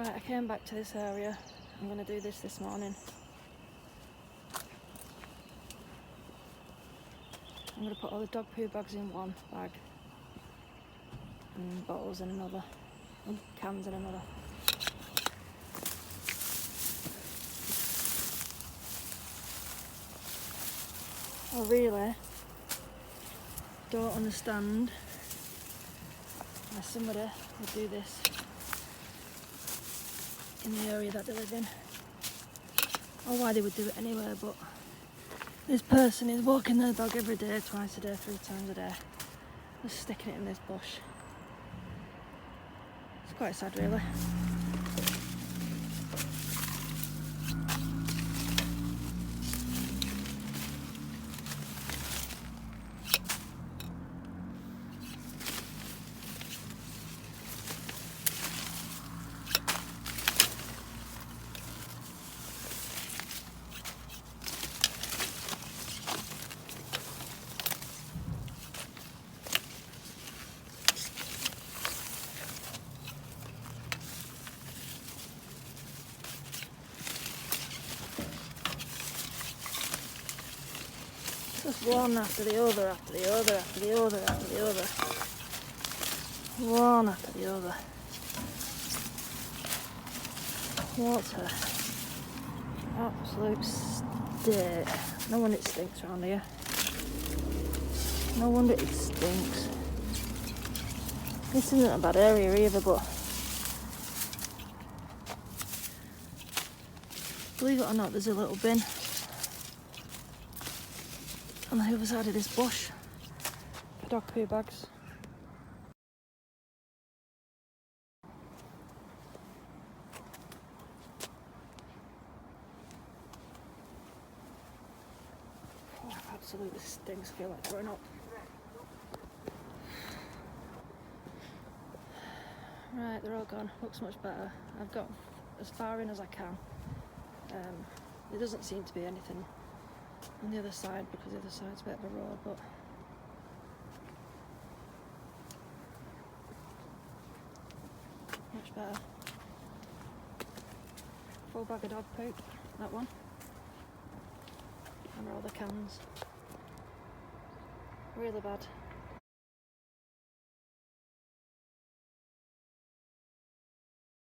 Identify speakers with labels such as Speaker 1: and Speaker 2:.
Speaker 1: Right, I came back to this area. I'm going to do this morning. I'm going to put all the dog poo bags in one bag and bottles in another and cans in another. I really don't understand why somebody would do this in the area that they live in, or why they would do it anywhere, but this person is walking their dog every day, twice a day, 3 times a day, just sticking it in this bush. It's quite sad, really. Just one after the other, after the other, after the other, after the other. One after the other. What a absolute state. No wonder it stinks around here. No wonder it stinks. This isn't a bad area either, but believe it or not, there's a little bin on the other side of this bush for dog poo bags. Oh, it absolutely stinks. I feel like throwing up. Right, they're all gone. Looks much better. I've got as far in as I can. There doesn't seem to be anything on the other side because the other side's a bit of a road, but much better. Full bag of dog poop, that one. And all the cans. Really bad.